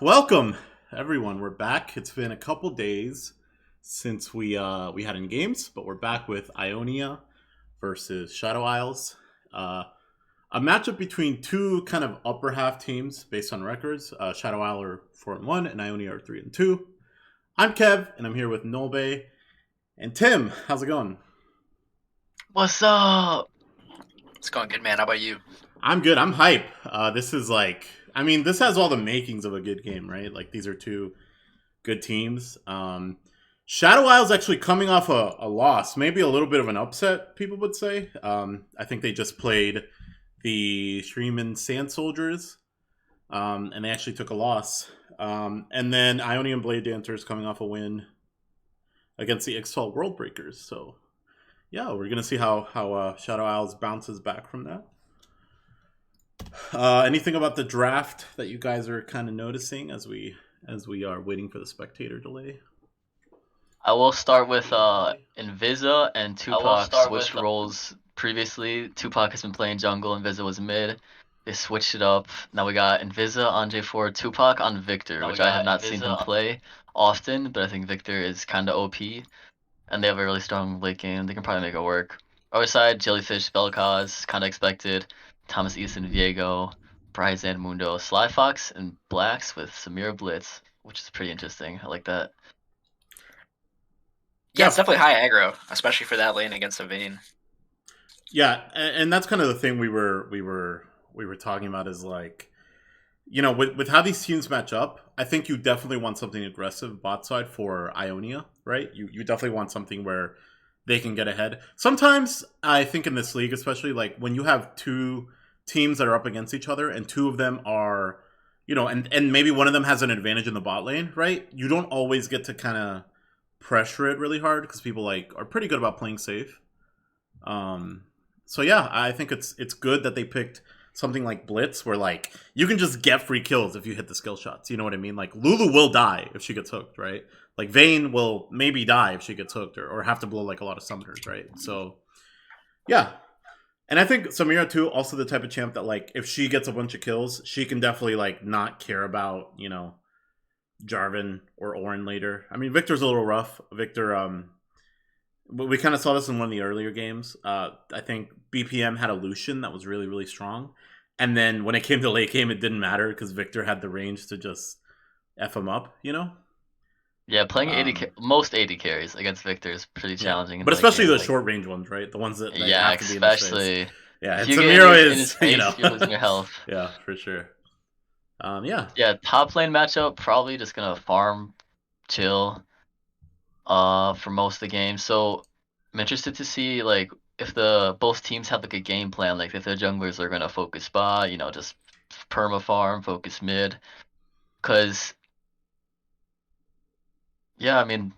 Welcome everyone. We're back. It's been a couple days since we had any games, but we're back with Ionia versus Shadow Isles. Uh, a matchup between two kind of upper half teams based on records. Shadow Isle are 4-1 and Ionia are 3-2. I'm Kev and I'm here with Nolbe and Tim. How's it going? What's up? It's going good, man. How about you? I'm good. I'm hype. This is like, I mean, this has all the makings of a good game, right? Like these are two good teams. Shadow Isles actually coming off a loss, maybe a little bit of an upset, people would say. I think they just played the Shreeman Sand Soldiers, and they actually took a loss. And then Ionian Bladedancers coming off a win against the Exalt World Breakers. So, yeah, we're going to see how Shadow Isles bounces back from that. Anything about the draft that you guys are kind of noticing as we are waiting for the spectator delay? I will start with Invisa and Tupac switched roles previously. Tupac has been playing jungle, Invisa was mid. They switched it up. Now we got Invisa on J4, Tupac on Victor, which I have not seen him play often, but I think Victor is kind of OP. And they have a really strong late game. They can probably make it work. Other side, Jellyfish, Vel'Koz, kind of expected. Thomas Easton, Viego, Bryce and Mundo, Sly Fox, and Blacks with Samira Blitz, which is pretty interesting. I like that. Yeah, it's definitely high aggro, especially for that lane against a Vayne. Yeah, and that's kind of the thing we were talking about is like, you know, with how these teams match up, I think you definitely want something aggressive bot side for Ionia, right? You definitely want something where they can get ahead. Sometimes I think in this league, especially like when you have two teams that are up against each other and two of them are, you know, and maybe one of them has an advantage in the bot lane, right? You don't always get to kind of pressure it really hard because people like are pretty good about playing safe. So yeah, I think it's good that they picked something like Blitz, where like you can just get free kills if you hit the skill shots. You know what I mean? Like Lulu will die if she gets hooked, right? Like Vayne will maybe die if she gets hooked, or have to blow like a lot of summoners, right? So yeah. And I think Samira too, also the type of champ that like if she gets a bunch of kills, she can definitely like not care about, you know, Jarvan or Orin later. I mean, Victor's a little rough. Victor, we kind of saw this in one of the earlier games. I think BPM had a Lucian that was really, really strong. And then when it came to late game, it didn't matter because Victor had the range to just F him up, you know? Yeah, playing most 80 carries against Victor is pretty challenging. But especially the short range ones, right? The ones that yeah, have to be in his especially. face. Yeah, and If you Samiro get in his is, face, you know. you're losing your health. Yeah, for sure. Yeah. Yeah, top lane matchup, probably just gonna farm, chill, for most of the game. So I'm interested to see like if the both teams have like a game plan, like if the junglers are gonna focus bot, you know, just perma farm, focus mid. Cause yeah, I mean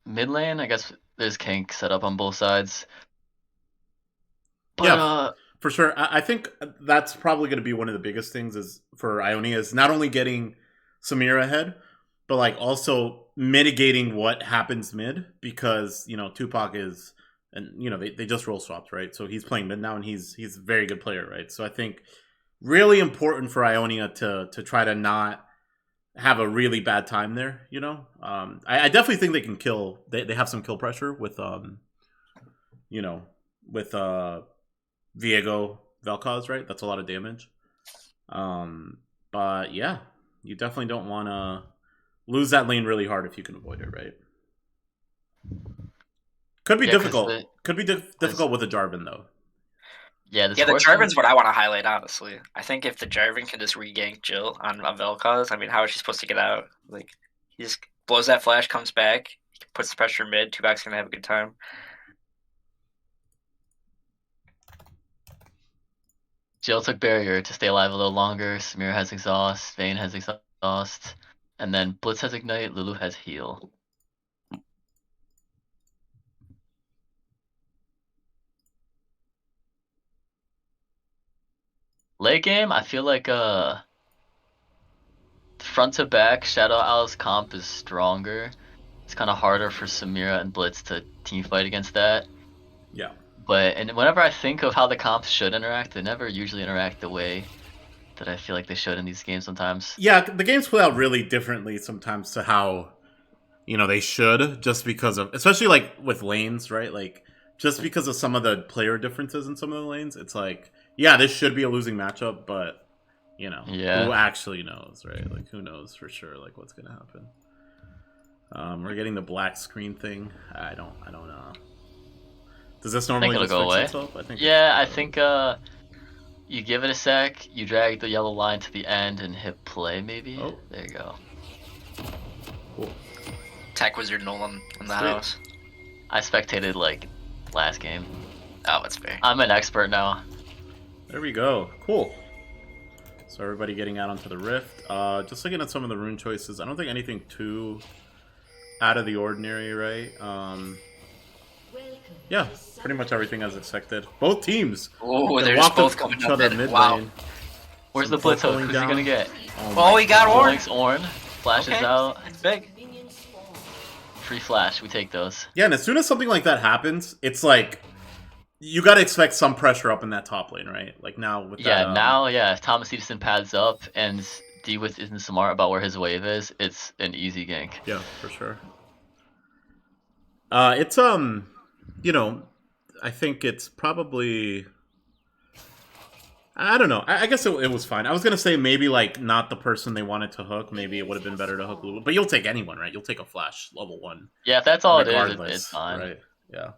mid lane, I guess there's gank set up on both sides. But Yeah, for sure. I think that's probably going to be one of the biggest things is for Ionia is not only getting Samira ahead, but like also mitigating what happens mid because you know Tupac is, and you know they just roll swapped, right? So he's playing mid now and he's a very good player, right? So I think really important for Ionia to try to not have a really bad time there. You know, I definitely think they can kill. They have some kill pressure with you know, with Viego Vel'Koz, right? That's a lot of damage. But yeah, you definitely don't want to lose that lane really hard if you can avoid it, right? Could be difficult. Could be difficult with a Jarvan though. Yeah, the Jarvan's what I want to highlight, honestly. I think if the Jarvan can just regank Jill on Vel'Koz, I mean, how is she supposed to get out? Like, he just blows that flash, comes back, puts the pressure mid, Tupac's going to have a good time. Jill took barrier to stay alive a little longer. Samir has exhaust. Vayne has exhaust. And then Blitz has ignite. Lulu has heal. Late game, I feel like front to back, Shadow Isles comp is stronger. It's kind of harder for Samira and Blitz to team fight against that. Yeah. But and whenever I think of how the comps should interact, they never usually interact the way that I feel like they should in these games sometimes. Yeah, the games play out really differently sometimes to how, they should, just because of, especially like with lanes, right? Like, just because of some of the player differences in some of the lanes, it's like, yeah, this should be a losing matchup, but, who actually knows, right? Like, who knows for sure, like, what's gonna happen? We're getting the black screen thing. I don't know. Does this normally just go fix away? itself? I think. Yeah, I think you give it a sec, you drag the yellow line to the end and hit play maybe. Oh. There you go. Cool. Tech Wizard Nolan in the house. I spectated like last game. Oh, that's fair. I'm an expert now. There we go. Cool. So everybody getting out onto the Rift. Just looking at some of the rune choices, I don't think anything too out of the ordinary, right? Yeah, pretty much everything as expected. Both teams. Oh, they're just both coming up mid. Wow. Lane. Where's the blitz hook? Who's he gonna get? Oh, he got Ornn. Links Ornn. Flashes out. It's big. Free flash. We take those. Yeah, and as soon as something like that happens, it's like you got to expect some pressure up in that top lane, right? Like now with that, if Thomas Edison pads up and D-With isn't smart about where his wave is, it's an easy gank. Yeah, for sure. It's I think it's probably, I don't know. I guess it was fine. I was gonna say maybe like not the person they wanted to hook. Maybe it would have been better to hook Lulu. But you'll take anyone, right? You'll take a flash level 1. Yeah, if that's all it is, it's fine. Right? Yeah.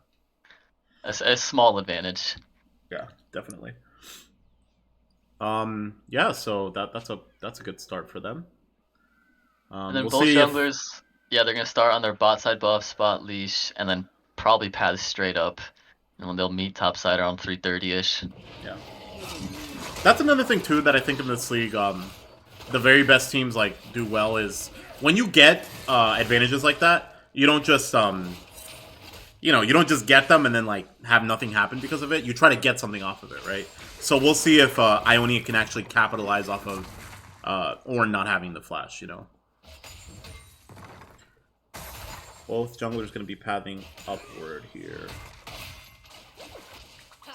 A small advantage. Yeah, definitely. Yeah. So that's a good start for them. And then both junglers, they're gonna start on their bot side buff, spot leash, and then probably path straight up. And when they'll meet top side around 3:30ish. Yeah. That's another thing too that I think in this league, the very best teams like do well is when you get advantages like that, you don't just you don't just get them and then like have nothing happen because of it. You try to get something off of it, right? So we'll see if Ionian can actually capitalize off of Ornn not having the flash, Both junglers going to be pathing upward here.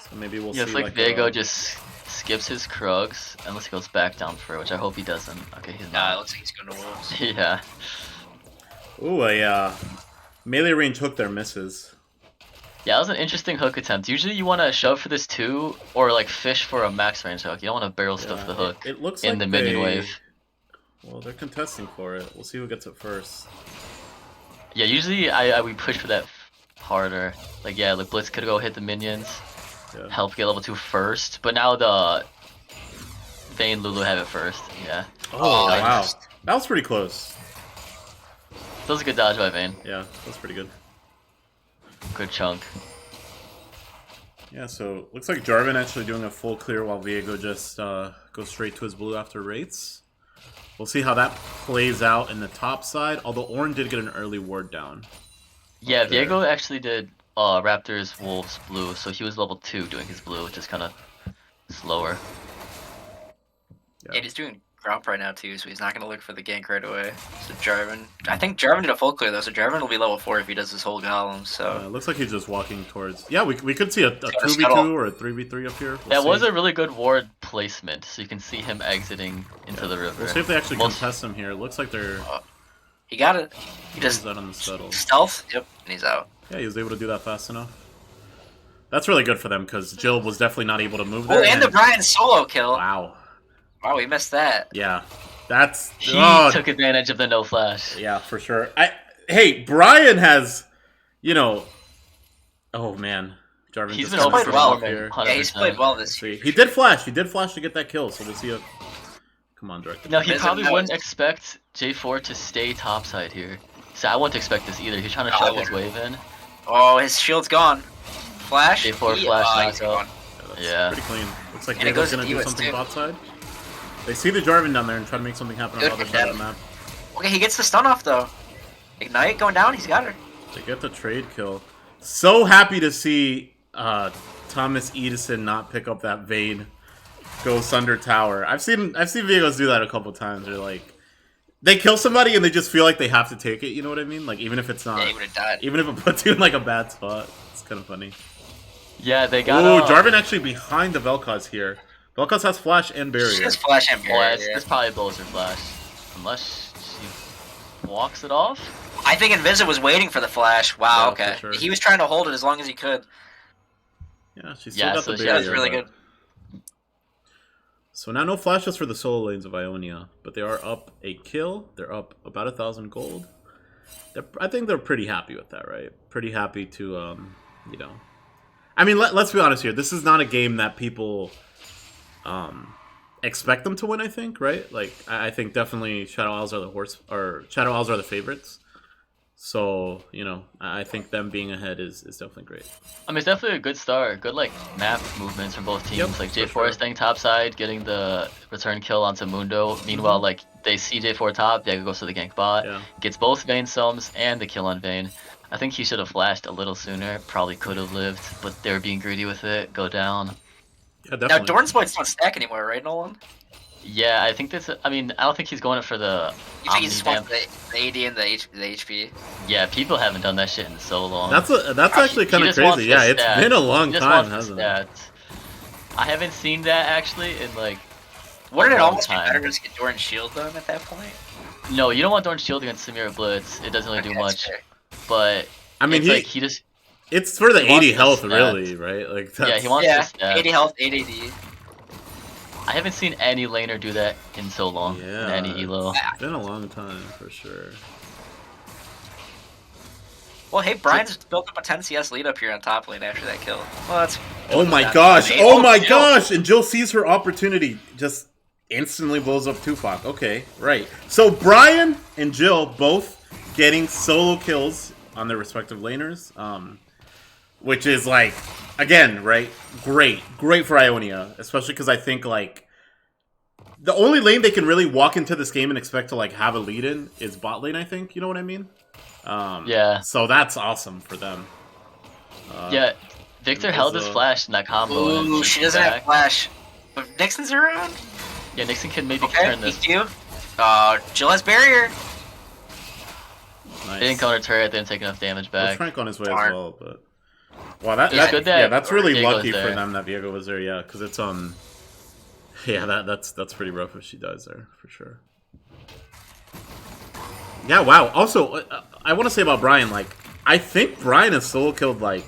So maybe we'll see. It's like Viego just skips his Krugs unless he goes back down for it, which I hope he doesn't. Okay, he's not. It looks like he's going to Wolves. Yeah. Ooh, a melee range hook there misses. Yeah, that was an interesting hook attempt. Usually you want to shove for this too, or like fish for a max range hook. You don't want to barrel stuff the hook it looks in like the minion wave. Well, they're contesting for it. We'll see who gets it first. Yeah, usually we push for that harder. Like Blitz could go hit the minions, help get level 2 first. But now the Vayne Lulu have it first. Yeah. Oh wow, that was pretty close. That was a good dodge by Vayne. Yeah, that's pretty good. Good chunk. Yeah, so looks like Jarvan actually doing a full clear while Viego just goes straight to his blue after rates. We'll see how that plays out in the top side, although Ornn did get an early ward down. Yeah, Viego actually did Raptors, Wolves, blue, so he was level 2 doing his blue, which is kind of slower. Yeah, he's doing Gromp right now too, so he's not going to look for the gank right away. So Jarvan, I think Jarvan did a full clear though, so Jarvan will be level 4 if he does this whole golem, so... it looks like he's just walking towards... Yeah, we could see a 2v2 or a 3v3 up here. That was a really good ward placement, so you can see him exiting into the river. We'll see if they actually contest him here. It looks like they're... he got it. He does that on the settle. Stealth, yep, and he's out. Yeah, he was able to do that fast enough. That's really good for them, because Jill was definitely not able to move there. Oh, and the Brian solo kill. Wow. Wow, we missed that. Yeah. That's... He took advantage of the no flash. Yeah, for sure. Hey, Brian has, oh man, Jarvan. He's been played well here. Yeah, he's played well this year. He did flash. He did flash to get that kill. So we'll see if. Come on, direct. No, he probably wouldn't expect J4 to stay topside here. So I wouldn't expect this either. He's trying to shove his wave in. Oh, his shield's gone. Flash. J4 flash knocked out. Yeah, pretty clean. Looks like Viego's gonna do something bot side. They see the Jarvan down there and try to make something happen on the other side of the map. Okay, he gets the stun off though. Ignite going down, he's got her. They get the trade kill. So happy to see Thomas Edison not pick up that Vayne Ghost Under Tower. I've seen Viegos do that a couple times. They're like, they kill somebody and they just feel like they have to take it. You know what I mean? Like even if it's not, he would have died. Even if it puts you in like a bad spot, it's kind of funny. Yeah, they got. Ooh, Jarvan actually behind the Vel'Koz here. Vel'Koz has flash and barrier. She has flash and barrier. This probably blows her flash. Unless she walks it off? I think Invisa was waiting for the flash. Wow, Yeah, okay. for sure. He was trying to hold it as long as he could. Yeah, she still got the barrier. That's really good. So now no flashes for the solo lanes of Ionia, but they are up a kill. They're up about 1,000 gold. I think they're pretty happy with that, right? Pretty happy to, you know. I mean, let's be honest here. This is not a game that people expect them to win. I think, right? Like, I think definitely Shadow Isles are the favorites. So, you know, I think them being ahead is definitely great. I mean, it's definitely a good start. Good, like, map movements from both teams. Yep, like, for J4 sure. is staying topside, getting the return kill onto Mundo. Meanwhile, like, they see J4 top, Diego goes to the gank bot, gets both Vayne sums and the kill on Vayne. I think he should have flashed a little sooner. Probably could have lived, but they were being greedy with it. Go down. Yeah, definitely. Now, Dorn's Blades don't stack anymore, right, Nolan? Yeah, I think that's... I mean, I don't think he's going for the... You think he just wants the AD and the HP? Yeah, people haven't done that shit in so long. That's actually kind of crazy. Yeah, it's been a long time, hasn't it? I haven't seen that actually in like. Wouldn't it almost be better to just get Dorn's shield done at that point? No, you don't want Dorn's shield against Samira Blitz. It doesn't really do much. Fair. But I mean, he just. It's for the 80 health, really, right? Like that's... Yeah, he wants to stab. 80 health, 8 AD. I haven't seen any laner do that in so long. Yeah, in any elo. It's been a long time for sure. Well, hey, Brian's built up a 10 CS lead up here on top lane after that kill. Well, that's. Oh my gosh! Oh my gosh! And Jill sees her opportunity, just instantly blows up Tupac. Okay, right. So Brian and Jill both getting solo kills on their respective laners, which is like, again, right? Great for Ionia, especially because I think like the only lane they can really walk into this game and expect to like have a lead in is bot lane. I think you know what I mean. Yeah. So that's awesome for them. Yeah, Victor held his flash in that combo. Ooh, she doesn't have flash. But Nixon's around? Yeah, Nixon can maybe turn this. Jill has barrier. Nice. They didn't counter turret, they didn't take enough damage back. Frank on his way as well, but wow, that's really Diego's lucky there. for them that Diego was there. Yeah, because it's yeah, that's pretty rough if she dies there for sure. Yeah, wow. Also, I want to say about Brian, like, I think Brian has solo killed, like,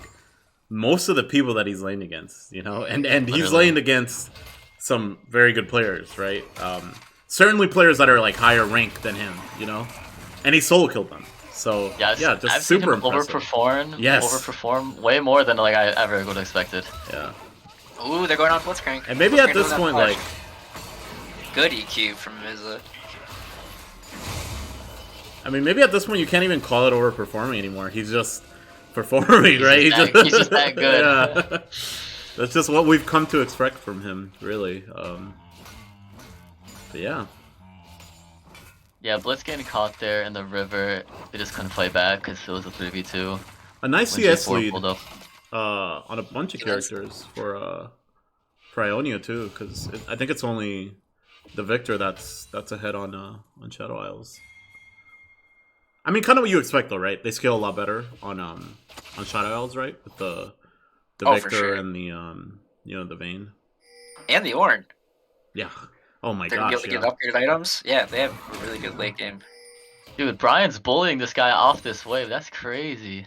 most of the people that he's laned against, you know? And he's laned against some very good players, right? Certainly players that are, like, higher rank than him, you know? And he solo killed them. So, yeah, just I've super seen him impressive. overperform way more than, like, I ever would have expected. Yeah. Ooh, they're going on Blitzcrank. And maybe at this point, like... Good EQ from Vizza. I mean, maybe at this point you can't even call it overperforming anymore. He's just performing, right? He's just that good. Yeah. That's just what we've come to expect from him, really. But yeah. Yeah, Blitz getting caught there in the river. They just couldn't fight back because it was a 3v2. A nice CS J4 lead pulled up. on a bunch of characters for Ionia too, because I think it's only the Victor that's ahead on Shadow Isles. I mean, kind of what you expect, though, right? They scale a lot better on Shadow Isles, right? With the Victor and the the Vayne and the Ornn. Yeah. Oh my They're gosh. gonna be able to get upgraded items. Yeah, they have a really good late game. Dude, Brian's bullying this guy off this wave. That's crazy.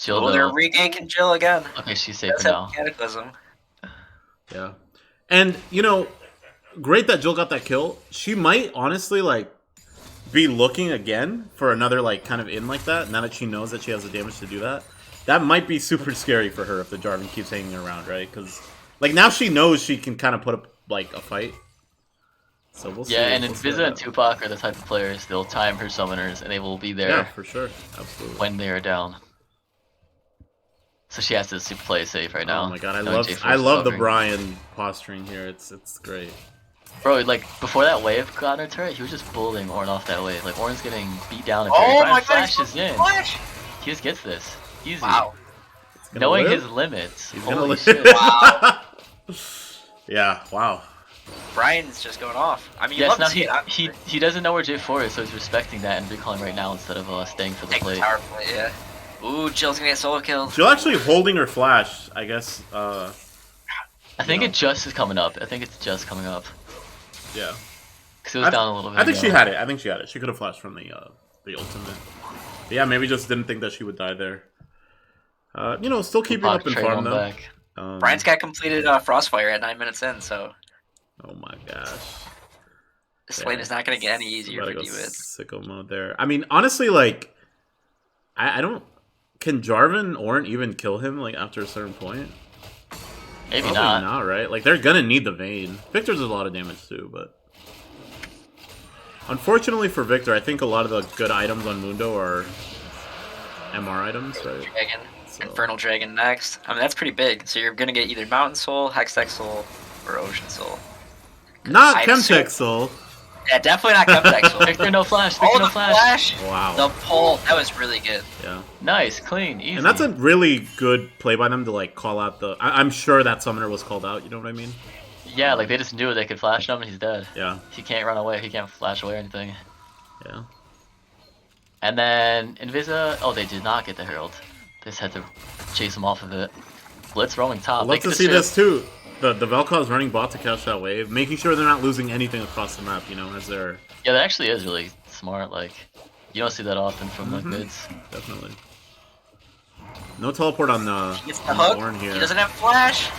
Oh, they're reganking Jill again. Okay, she's safe for now. Cataclysm. Yeah, and great that Jill got that kill. She might honestly be looking again for another kind of in like that. Now that she knows that she has the damage to do that, that might be super scary for her if the Jarvan keeps hanging around, right? Because now she knows she can kind of put up a fight. So we'll see. Yeah, and Invisa and Tupac are the type of players, they'll time her summoners and they will be there. Yeah, for sure. Absolutely. When they are down. So she has to play it safe right now. Oh my god, I love the Brian posturing here. It's great. Bro, before that wave got her turret, he was just bullying Ornn off that wave. Ornn's getting beat down and Brian flashes in. He just gets this. Easy. Wow. Knowing his limits. He's Holy shit. Wow. Yeah, wow. Brian's just going off. I mean, yes, now he doesn't know where J4 is, so he's respecting that and recalling right now instead of staying for the plate. Power play, yeah. Ooh, Jill's gonna get solo killed. Jill actually holding her flash, I guess. I think it just is coming up. I think it's just coming up. Yeah. Because it was down a little bit. I think she had it. I think she had it. She could have flashed from the ultimate. But yeah, maybe just didn't think that she would die there. You know, still keeping up in farm though. Brian's got completed Frostfire at 9 minutes in, so. Oh my gosh. This lane is not going to get any easier for Dewitt. Dewitt. Sicko mode there. I mean, honestly, like, I don't. Can Jarvan Ornn even kill him like after a certain point? Maybe Probably not, right? Like they're gonna need the Vayne. Victor's a lot of damage too, but unfortunately for Victor, I think a lot of the good items on Mundo are MR items, right? Dragon. So. Infernal Dragon next. I mean, that's pretty big. So you're gonna get either Mountain Soul, Hextech Soul, or Ocean Soul. Not Chemtech Soul. Yeah, definitely not Chemtech Soul. Victor no flash. Victor no flash. Wow. The pull, that was really good. Yeah. Nice, clean, easy. And that's a really good play by them to like call out the. I'm sure that summoner was called out. You know what I mean? Yeah, like they just knew they could flash him and he's dead. Yeah. He can't run away. He can't flash away or anything. Yeah. And then Invisa. Oh, they did not get the Herald. They just had to chase him off of it. Blitz roaming top. I'd love to see this too. The Vel'Koz running bot to catch that wave, making sure they're not losing anything across the map, you know, as they're... Yeah, that actually is really smart, like, you don't see that often from, like, mids. Definitely. No teleport on Ornn here. He doesn't have flash!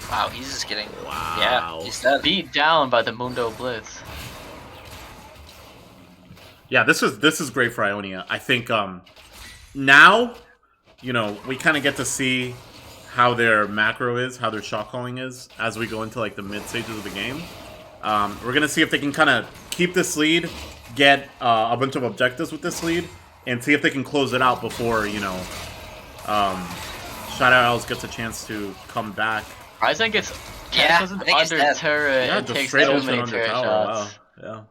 Wow, he's just getting... Wow. Yeah, he's dead. Beat down by the Mundo Blitz. Yeah, this is great for Ionia. I think, now, you know, we kind of get to see how their macro is, how their shot calling is, as we go into like the mid stages of the game. We're gonna see if they can kind of keep this lead, get a bunch of objectives with this lead, and see if they can close it out before, you know, Shadow Owls gets a chance to come back. Ryzen gets under turret and takes too many turret shots. Wow. Yeah.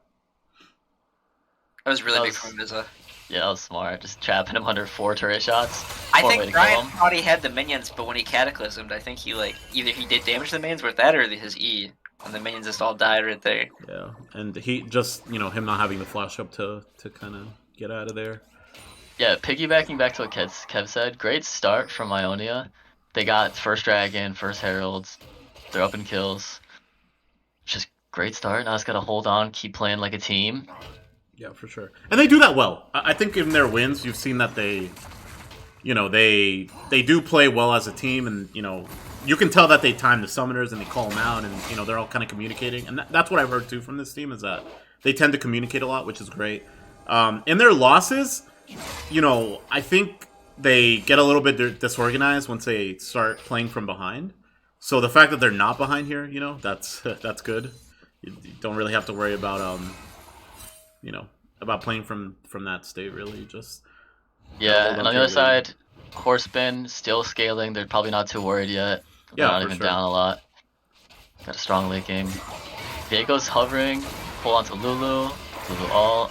That was really big from Invisa. Yeah, that was smart. Just trapping him under 4 turret shots. I think Brian thought he had the minions, but when he cataclysmed, I think he like either he did damage to the minions with that or his E, and the minions just all died right there. Yeah, and he just, you know, him not having the flash up to kind of get out of there. Yeah, piggybacking back to what Kev said, great start from Ionia. They got first dragon, first heralds, they're up in kills. Just great start. Now it's got to hold on, keep playing like a team. Yeah, for sure. And they do that well. I think in their wins, you've seen that they, you know, they do play well as a team, and, you know, you can tell that they time the summoners and they call them out, and, you know, they're all kind of communicating. And that's what I've heard, too, from this team, is that they tend to communicate a lot, which is great. In their losses, you know, I think they get a little bit disorganized once they start playing from behind. So the fact that they're not behind here, you know, that's good. You don't really have to worry about, you know, about playing from that state, really. Just yeah, and on the other side, Horseman still scaling. They're probably not too worried yet. They're not even down a lot. Got a strong late game. Diego's hovering. Pull onto Lulu. Lulu all.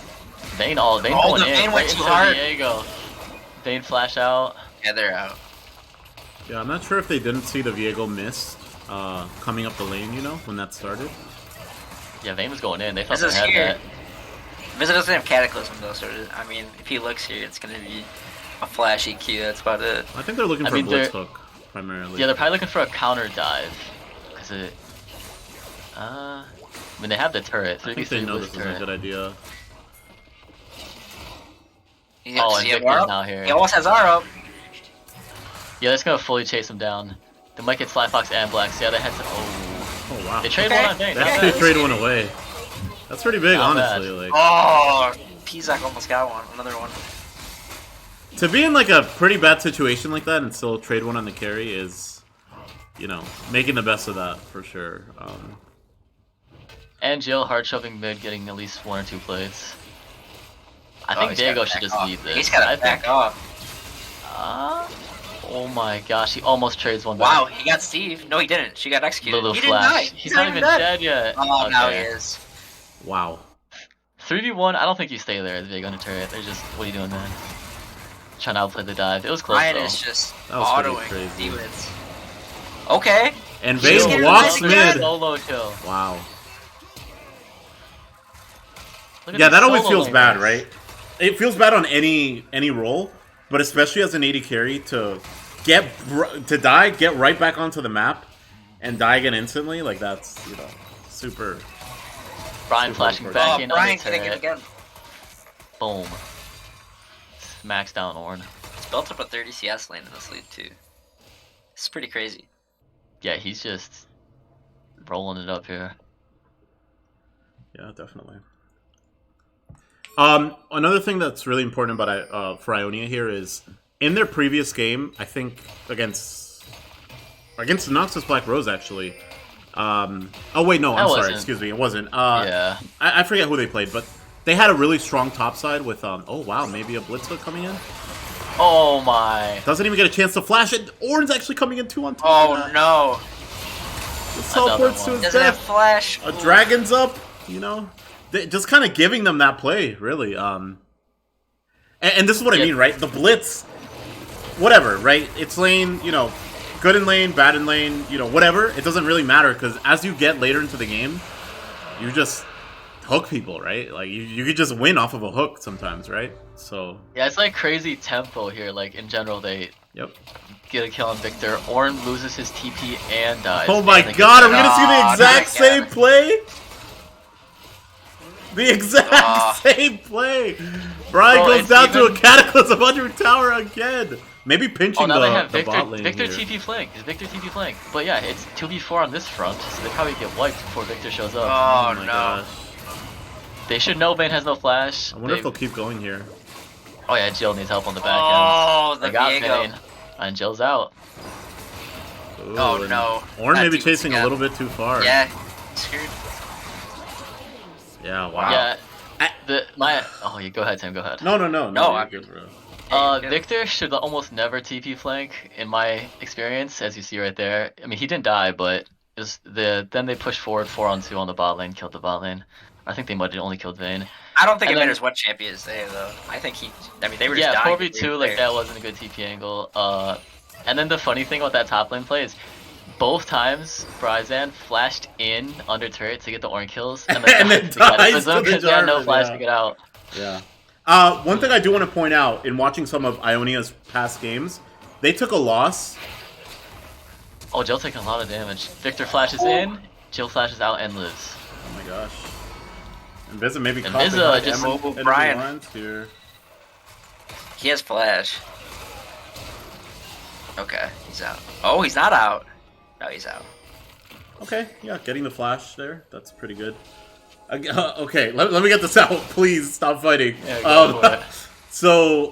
Vayne going in. Vayne went too hard. Diego. Vayne flash out. Yeah, they're out. Yeah, I'm not sure if they didn't see the Viego mist coming up the lane, you know, when that started. Yeah, Vayne was going in. They thought they had that. Vizit doesn't have Cataclysm though, so I mean, if he looks here, it's gonna be a flashy Q. That's about it. I think they're looking for a Blitz hook primarily. Yeah, they're probably looking for a counter dive, because it. I mean, they have the turret. I think they know this is a good idea. Oh, and Victor's now here. He almost has R up. Yeah, that's gonna fully chase him down. They might get Slyfox and Blacks. Yeah, they had to. Oh wow. They trade one on Vayne. They actually trade one away. That's pretty big, honestly. Like, oh, Pizak almost got one. Another one. To be in like a pretty bad situation like that and still trade one on the carry is, you know, making the best of that for sure. And Jill hard shoving mid, getting at least 1 or 2 plays. I think Diego should just lead this. He's gotta back off. Oh my gosh, he almost trades one back. Wow, he got Steve. No, he didn't. She got executed. Lulu he flash. didn't die. He's not even dead yet. Oh, now he is. Wow. 3v1, I don't think you stay there, Diego on the turret. They're just, what are you doing, man? Trying to outplay the dive. It was close, Ryan though. is just autoing D-wits. Okay. And Vayne walks mid. Solo kill. Wow. Yeah, that always feels bad, right? It feels bad on any role, but especially as an AD carry to die, get right back onto the map, and die again instantly, like that's, you know, super. Brian flashing important. back Oh, in Brian under getting it turret. again. Boom. Smacks down Ornn. He's built up a 30 CS lane in this league too. It's pretty crazy. Yeah, he's just rolling it up here. Yeah, definitely. Another thing that's really important about for Ionia here is in their previous game, I think against Noxus Black Rose actually. Oh wait, no, I'm sorry. Excuse me, it wasn't. Yeah. I forget who they played, but they had a really strong top side with oh wow, maybe a Blitz hook coming in. Oh my! Doesn't even get a chance to flash it. Ornn's actually coming in 2 on 2. Oh no! The teleports to his Doesn't have death. flash. A dragon's up. You know, just kind of giving them that play, really. And this is what I mean, right? The Blitz, whatever, right? It's lane, you know, good in lane, bad in lane, you know, whatever. It doesn't really matter because as you get later into the game, you just hook people, right? Like you could just win off of a hook sometimes, right? So yeah, it's like crazy tempo here. Like in general, they get a kill on Victor. Ornn loses his TP and dies. Oh my god, are we gonna see the exact same play? The exact same play! Brian goes down to a Cataclysm under tower again! Maybe pinching now the, they have the Victor, bot lane Victor here. TP flank. It's Victor TP flank. But yeah, it's 2v4 on this front, so they probably get wiped before Victor shows up. Oh, my no. gosh. They should know Vayne has no flash. I wonder if they'll keep going here. Oh yeah, Jill needs help on the back end. Oh, the They got Viego. Vayne. And Jill's out. Ooh, Oh no. Ornn That may be dude's chasing a got- little bit too far. Yeah, screwed. Yeah, wow. Yeah. Oh, yeah, go ahead, Tim, go ahead. No, No, you're good, bro. Victor should almost never TP flank, in my experience, as you see right there. I mean, he didn't die, but then they pushed forward 4 on 2 on the bot lane, killed the bot lane. I think they might have only killed Vayne. I don't think And it then- matters what champion is there though. I think they were just Yeah, dying. 4v2, like that wasn't a good TP angle. And then the funny thing about that top lane play is both times Bryzan flashed in under turret to get the Ornn kills, and then, dies to the because he had no Jarvan, flash yeah. to get out. Yeah. One thing I do want to point out in watching some of Ionia's past games, they took a loss. Oh, Jill taking a lot of damage. Victor flashes in, Jill flashes out and lives. Oh my gosh. And Viza maybe And caught Viza behind just enemy Brian. lines here. He has flash. Okay, he's out. Oh, he's not out. No, he's out. Okay, yeah, getting the flash there. That's pretty good. Okay, let me get this out. Please stop fighting. Yeah, go for it. So,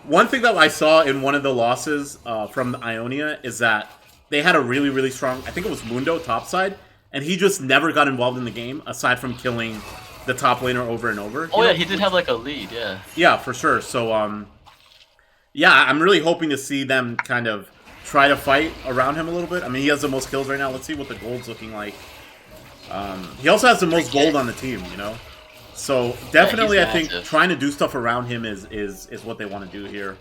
one thing that I saw in one of the losses from Ionia is that they had a really, really strong, I think it was Mundo topside, and he just never got involved in the game, aside from killing the top laner over and over. Oh yeah, he did have like a lead, yeah. Yeah, for sure. So, yeah, I'm really hoping to see them kind of try to fight around him a little bit. I mean, he has the most kills right now. Let's see what the gold's looking like. He also has the most gold on the team, you know? So, definitely, I think trying to do stuff around him is what they want to do here,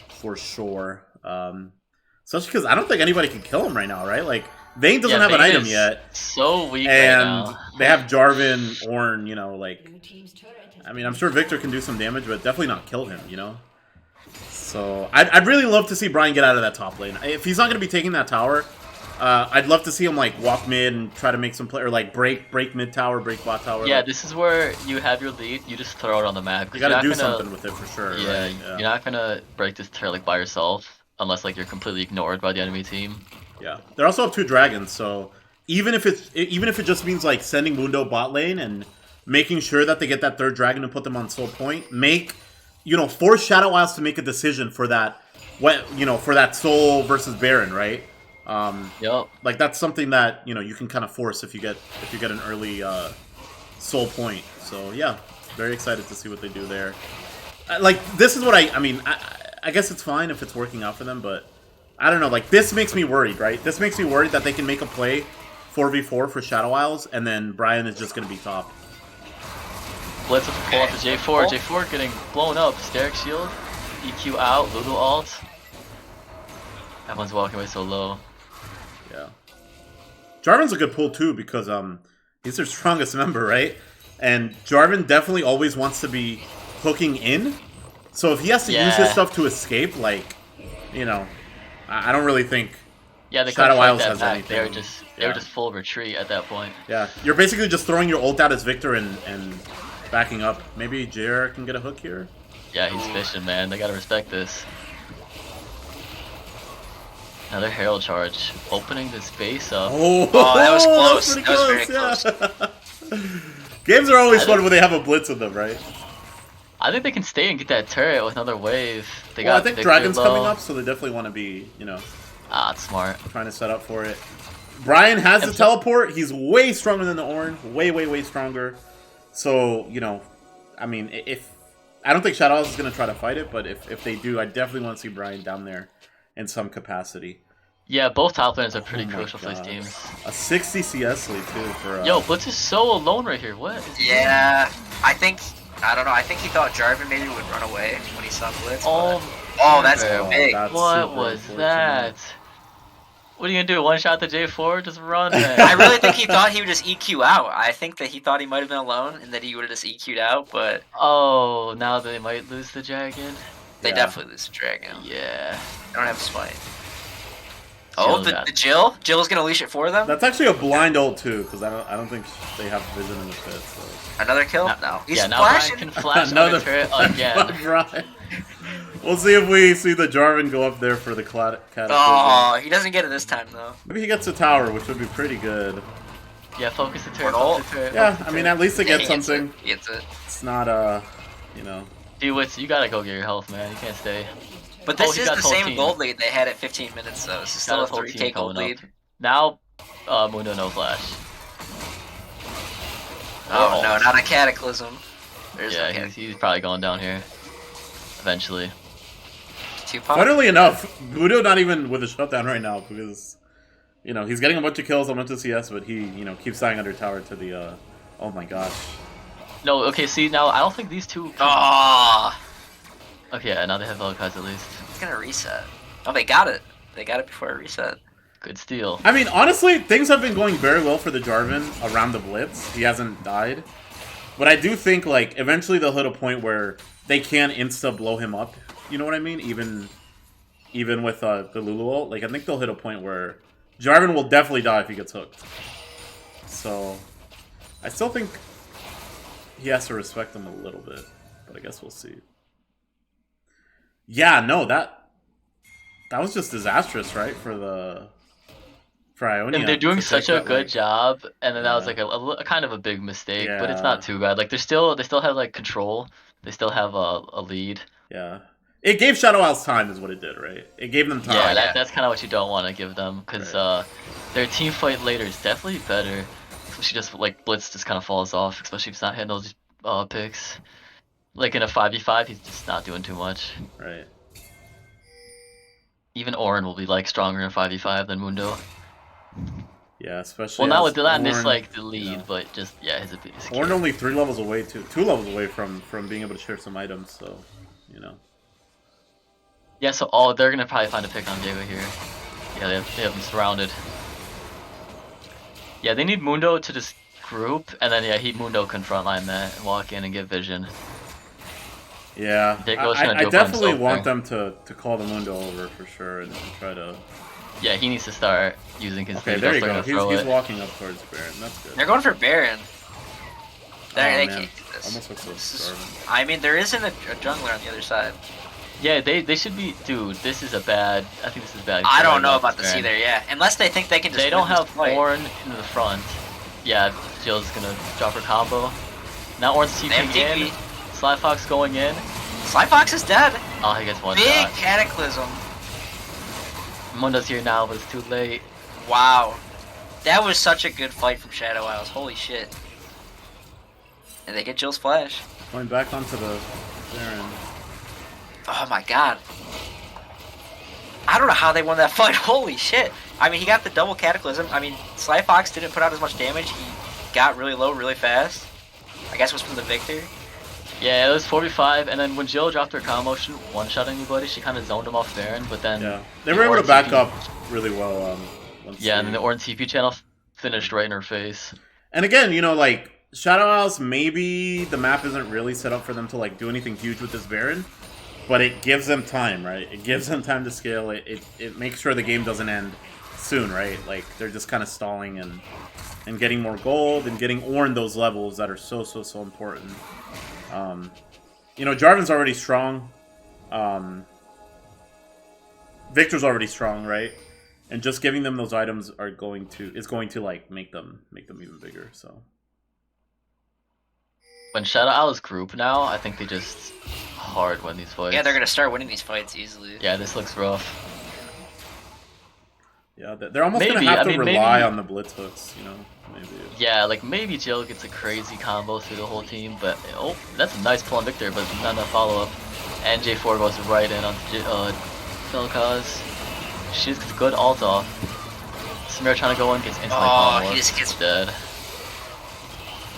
for sure. Especially because I don't think anybody can kill him right now, right? Like, Vayne doesn't have an item yet. So weak and right now. they have Jarvan, Ornn, you know, like... I mean, I'm sure Victor can do some damage, but definitely not kill him, you know? So, I'd really love to see Brian get out of that top lane. If he's not going to be taking that tower, I'd love to see him, like, walk mid and try to make some play, or, like, break mid tower, break bot tower. Yeah, like, this is where you have your lead, you just throw it on the map. you gotta do something with it for sure. Yeah, right? you're not gonna break this turret, like, by yourself, unless, like, you're completely ignored by the enemy team. Yeah. They also have 2 dragons, so even if it just means, like, sending Mundo bot lane and making sure that they get that 3rd dragon and put them on soul point, force Shadow Isles to make a decision for that, for that soul versus Baron, right? Yep. Like, that's something that, you can kind of force if you get an early soul point. So, yeah, very excited to see what they do there. Like, this is what I guess it's fine if it's working out for them, but I don't know, like, this makes me worried, right? This makes me worried that they can make a play 4v4 for Shadow Isles, and then Brian is just going to be top. Blitz with the pull out to J4. J4 getting blown up. Steric shield. EQ out. Lulu ult. Everyone's walking away so low. Yeah. Jarvan's a good pull too because he's their strongest member, right? And Jarvan definitely always wants to be hooking in. So if he has to use his stuff to escape, like, I don't really think Yeah, they Shadow couldn't fight Isles that has back. anything. They were just full retreat at that point. Yeah, you're basically just throwing your ult out as Victor and backing up. Maybe JR can get a hook here? Yeah, he's fishing, man. They gotta respect this. Another Herald charge. Opening this base up. Oh, that was close. That was very close. Games are always fun when they have a blitz in them, right? I think they can stay and get that turret with another wave. They Well, got I think Victor Dragon's low. coming up, so they definitely want to be, you know... Ah, it's smart. Trying to set up for it. Brian has the teleport. He's way stronger than the Ornn. Way stronger. So, you know, I mean, if... I don't think Shadow Isles is going to try to fight it, but if they do, I definitely want to see Brian down there in some capacity. Yeah, both top laners are pretty crucial for these teams. A 60 CS lead, too, for... Yo, Blitz is so alone right here. What? Yeah, I don't know. I think he thought Jarvan maybe would run away when he saw Blitz. Oh, that's big. That's what was that? What are you gonna do? One shot the J4? Just run, man. I really think he thought he would just EQ out. I think that he thought he might have been alone and that he would have just EQ'd out, but... Oh, now they might lose the dragon? They definitely lose the dragon. Yeah. They don't have Smite. Oh, the Jill? Jill's gonna leash it for them? That's actually a blind ult, too, because I don't think they have vision in the pit, so... Another kill? No. He's now flashing. Brian can flash Another turret again. Brian. We'll see if we see the Jarvan go up there for the Cataclysm. Oh, he doesn't get it this time, though. Maybe he gets a tower, which would be pretty good. Yeah, focus the turret. Yeah, I mean, at least they get something. He gets it. It's not, you know... Dude, you gotta go get your health, man. You can't stay. But this is the same gold lead they had at 15 minutes, though. This is still a 3k gold lead. Now, Mundo no flash. Oh, no, not a Cataclysm. Yeah, he's probably going down here. Eventually. Funnily enough, Mundo not even with a shutdown right now because, you know, he's getting a bunch of kills, a bunch of CS, but he, you know, keeps dying under tower to the, oh my gosh. No, okay, see, now I don't think these two... Okay, yeah, now they have Vel'Koz at least. It's gonna reset. Oh, they got it. They got it before it reset. Good steal. I mean, honestly, things have been going very well for the Jarvan around the Blitz. He hasn't died. But I do think, like, eventually they'll hit a point where they can insta-blow him up. You know what I mean? Even with the Lulu ult. Like, I think they'll hit a point where Jarvan will definitely die if he gets hooked. So, I still think he has to respect them a little bit. But I guess we'll see. Yeah, no, that was just disastrous, right? For Ionian. And they're doing such a good job, and then that was like a kind of a big mistake, but it's not too bad. Like they still have like control. They still have a lead. Yeah, it gave Shadow Isles time, is what it did, right? It gave them time. Yeah, that's kind of what you don't want to give them because their team fight later is definitely better. Especially just like Blitz just kind of falls off, especially if he's not hitting those picks. Like in a 5v5, he's just not doing too much. Right. Even Ornn will be like stronger in 5v5 than Mundo. Yeah, especially. Well, now with Dylan, it's like the lead, but just his Ornn only 3 levels away, two levels away from being able to share some items. So, you know. Yeah, so they're gonna probably find a pick on Diego here. Yeah, they have him surrounded. Yeah, they need Mundo to just group, and then Mundo can frontline that and walk in and get vision. Yeah, I definitely want them to call the Mundo over for sure and try to... Yeah, he needs to start using his... Okay, there you go. He's walking up towards Baron. That's good. They're going for Baron. They can't do this. Almost looks so starving. I mean, there isn't a jungler on the other side. Yeah, they should be... Dude, this is a bad... I think this is bad. I don't know about this either, yeah. Unless they think they can just... They don't have Ornn in the front. Yeah, Jill's gonna drop her combo. Now Ornn's TPing in. Sly Fox going in. Sly Fox is dead. Oh, he gets one Big shot. Cataclysm. Mundo's here now, but it's too late. Wow. That was such a good fight from Shadow Isles. Holy shit. And they get Jill's flash. Going back onto the Baron. Oh my god. I don't know how they won that fight. Holy shit. I mean, he got the double Cataclysm. I mean, Sly Fox didn't put out as much damage. He got really low really fast. I guess it was from the Victor. Yeah, it was 4v5, and then when Jill dropped her combo, she didn't one-shot anybody. She kind of zoned him off Baron, but then... Yeah, they were able to back up really well. Yeah, and then the Ornn TP channel finished right in her face. And again, you know, like, Shadow Isles, maybe the map isn't really set up for them to, like, do anything huge with this Baron, but it gives them time, right? It gives them time to scale. It makes sure the game doesn't end soon, right? Like they're just kind of stalling and getting more gold and getting Ornn those levels that are so important. You know, Jarvan's already strong. Victor's already strong, right? And just giving them those items is going to like make them even bigger. So when Shadow Owl's group now, I think they just hard win these fights. Yeah, they're gonna start winning these fights easily. Yeah, this looks rough. Yeah, they're almost gonna have to rely on the blitz hooks, you know. Maybe. Yeah, like maybe Jill gets a crazy combo through the whole team, but oh, that's a nice pull on Victor, but not enough follow up. And J4 goes right in on Vel'Koz. She's good ult off. Samira trying to go in, gets instantly combo. He just gets dead.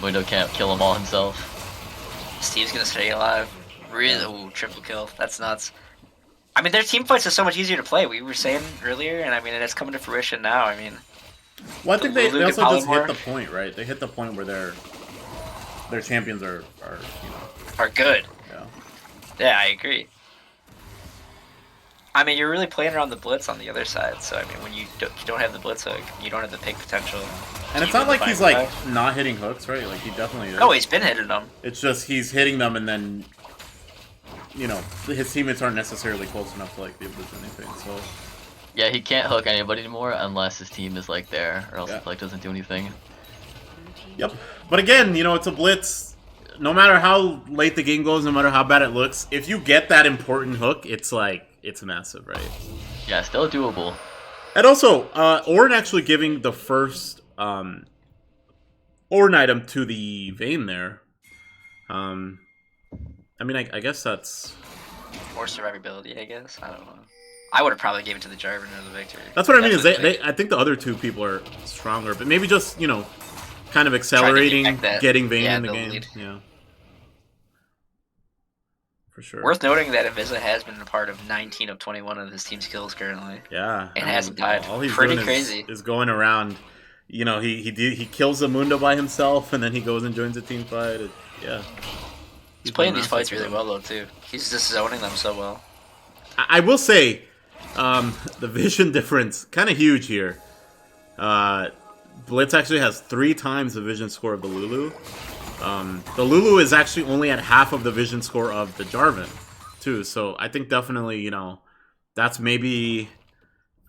Mundo can't kill him all himself. Steve's gonna stay alive. Really? Ooh, triple kill. That's nuts. I mean, their team fights are so much easier to play. We were saying earlier, and I mean, it's coming to fruition now. I mean, well, I think they also just hit the point, right? They hit the point where their champions are good. Yeah. Yeah, I agree. I mean, you're really playing around the blitz on the other side. So I mean, when you don't have the blitz hook, you don't have the pick potential. And it's not like he's like not hitting hooks, right? Like he definitely is. Oh, he's been hitting them. It's just he's hitting them, and then you know his teammates aren't necessarily close enough to like be able to do anything. So yeah, he can't hook anybody anymore unless his team is like there, or else he like doesn't do anything. Yep. But again, you know, it's a blitz. No matter how late the game goes, no matter how bad it looks, if you get that important hook, it's like it's massive, right? Yeah, still doable. And also, Ornn actually giving the first Ornn item to the Vayne there. I mean, I guess that's more survivability. I guess I don't know. I would have probably gave it to the Jarvan or the Victor. That's what I mean. Is I think the other two people are stronger, but maybe just kind of accelerating, getting Vayne in the game. Lead. Yeah. For sure. Worth noting that Invisa has been a part of 19 of 21 of his team's kills currently. Yeah. And hasn't died. All he's pretty doing crazy. Is going around. You know, he kills the Mundo by himself, and then he goes and joins a team fight. Yeah. He's playing these fights really well, though, too. He's just zoning them so well. I will say, the vision difference, kind of huge here. Blitz actually has 3 times the vision score of the Lulu. The Lulu is actually only at half of the vision score of the Jarvan, too. So I think definitely, that's maybe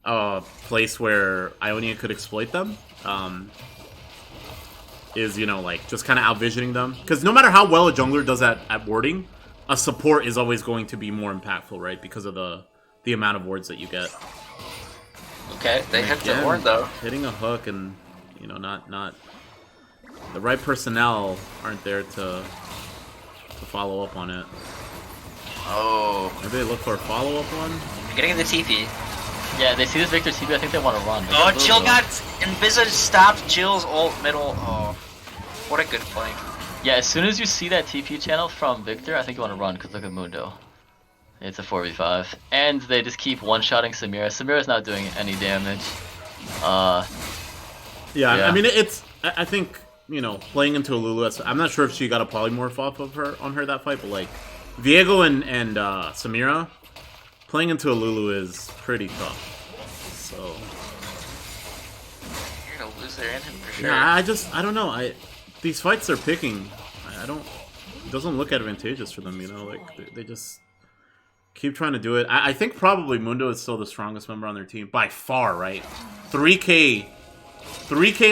a place where Ionian could exploit them. Is, like, just kind of out-visioning them. Because no matter how well a jungler does at warding, a support is always going to be more impactful, right? Because of the amount of wards that you get. Okay, they hit the ward, though. Hitting a hook and, not... The right personnel aren't there to follow up on it. Oh. Maybe they look for a follow-up one? They're getting the TP. Yeah, they see this Victor TP, I think they want to run. Oh, Jill got... Invisa stopped Jill's ult middle. Oh. What a good flank. Yeah, as soon as you see that TP channel from Victor, I think you want to run, because look at Mundo. It's a 4v5. And they just keep one-shotting Samira. Samira's not doing any damage. Yeah, I mean, I think, playing into a Lulu, I'm not sure if she got a polymorph off of her on her that fight, but, like, Viego and Samira, playing into a Lulu is pretty tough. So... You're going to lose their engine for sure. Yeah, I don't know. These fights they're picking, it doesn't look advantageous for them, like, they just keep trying to do it. I think probably Mundo is still the strongest member on their team, by far, right? 3k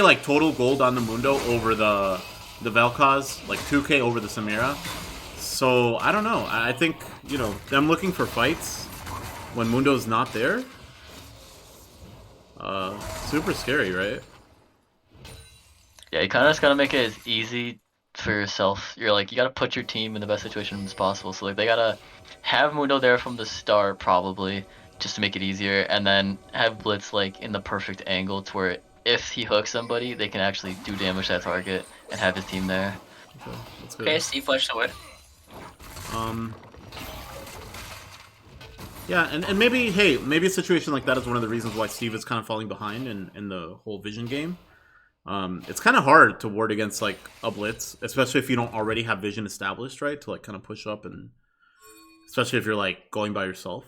like total gold on the Mundo over the Vel'Koz, like 2k over the Samira. So, I don't know. I think, them looking for fights when Mundo's not there, super scary, right? Yeah, you kind of just gotta make it as easy for yourself. You gotta put your team in the best situation as possible. So, like, they gotta have Mundo there from the start, probably, just to make it easier, and then have Blitz, like, in the perfect angle to where if he hooks somebody, they can actually do damage to that target and have his team there. Okay, that's good. Okay, Steve flushed away. Yeah, and maybe a situation like that is one of the reasons why Steve is kind of falling behind in the whole vision game. It's kind of hard to ward against, like, a blitz, especially if you don't already have vision established, right? To, like, kind of push up, and especially if you're, like, going by yourself.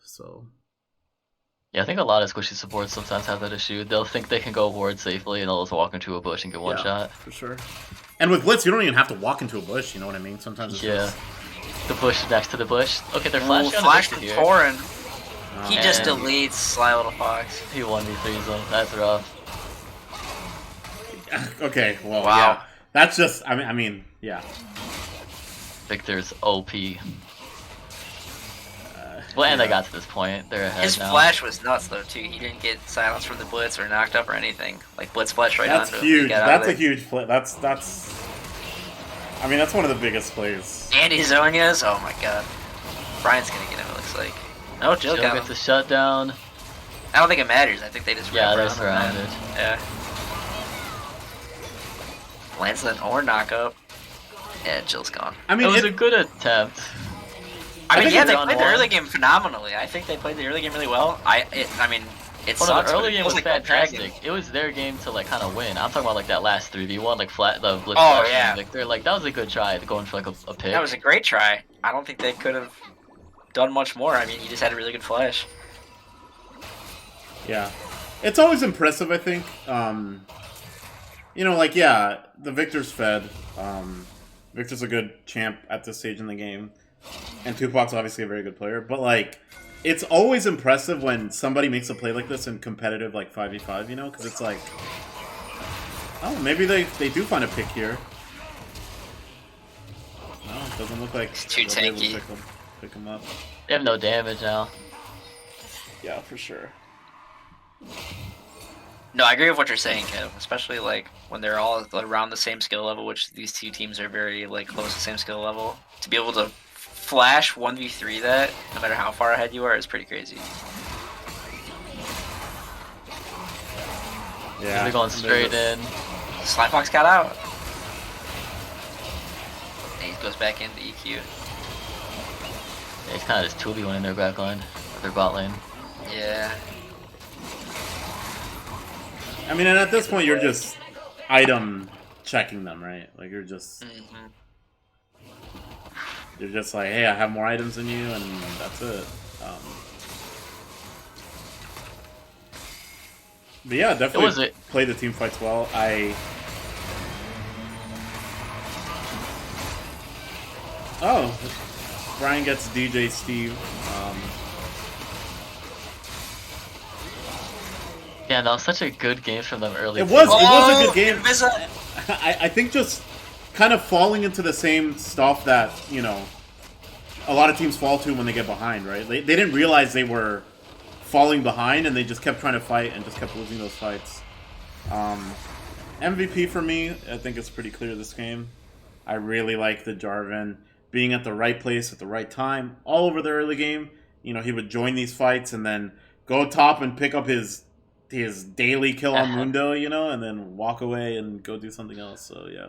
So Yeah, I think a lot of squishy supports sometimes have that issue. They'll think they can go ward safely, and they'll just walk into a bush and get one shot. For sure. And with Blitz, you don't even have to walk into a bush, you know what I mean? Sometimes it's just... The bush next to the bush. Okay, they're flashing on flash the from here. Torin. He just deletes Sly Little Fox. He 1v3s them. That's rough. Okay, well, wow. Yeah. That's just, I mean, yeah. Victor's OP. Well, and they got to this point. They're ahead His now. flash was nuts, though, too. He didn't get silenced from the blitz or knocked up or anything. Like, blitz flash right that's onto huge. him. That's a huge play. That's... I mean, that's one of the biggest plays. And his Zonias? Oh, my God. Brian's gonna get him, it looks like. No, Jill got him. Gets a shutdown. I don't think it matters. I think they just they're surrounded. Yeah. Lands an or knockup. Yeah, Jill's gone. I mean, it was a good attempt. I mean, yeah, they played the early game phenomenally. I think they played the early game really well. I mean, it sucks. The early game was like fantastic. It was their game to like kind of win. I'm talking about like that last 3v1, like the blitz Victor. Like that was a good try to go in for like a pick. That was a great try. I don't think they could have done much more. I mean, he just had a really good flash. Yeah, it's always impressive. I think. You know, like the Victor's fed. Victor's a good champ at this stage in the game. And Tupac's obviously a very good player, but like, it's always impressive when somebody makes a play like this in competitive like 5v5, you know, because it's like, oh, maybe they do find a pick here. No, it doesn't look like it's too tanky. Pick him up. They have no damage now. Yeah, for sure. No, I agree with what you're saying, Kev. Especially like when they're all around the same skill level, which these two teams are very like close to the same skill level. To be able to flash 1v3 that, no matter how far ahead you are, is pretty crazy. Yeah, they're going straight in. Slyfox got out. And he goes back into EQ. Yeah, he's kind of just 2v1 in their back line, or their bot lane. Yeah. I mean, and at this point, you're just item checking them, right? Like you're just. You're just like, hey, I have more items than you, and that's it. But yeah, definitely play the team fights well. Oh, Brian gets DJ Steve. Yeah, that was such a good game from them early. It was a good game. I think just kind of falling into the same stuff that, you know, a lot of teams fall to when they get behind, right? They didn't realize they were falling behind, and they just kept trying to fight and just kept losing those fights. MVP for me, I think it's pretty clear this game. I really like the Jarvan being at the right place at the right time all over the early game. You know, he would join these fights and then go top and pick up his daily kill on Mundo, you know, and then walk away and go do something else. So, yeah.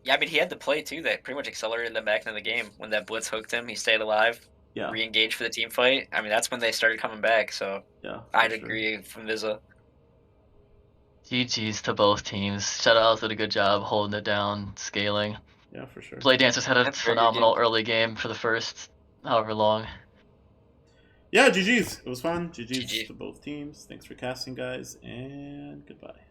Yeah, I mean, he had the play, too, that pretty much accelerated them back into the game. When that blitz hooked him, he stayed alive, re-engaged for the team fight. I mean, that's when they started coming back, so yeah, I'd agree from Visa. GG's to both teams. Shutouts did a good job holding it down, scaling. Yeah, for sure. Bladedancers had a phenomenal early game for the first however long. Yeah, GG's. It was fun. GG's to both teams. Thanks for casting, guys, and goodbye.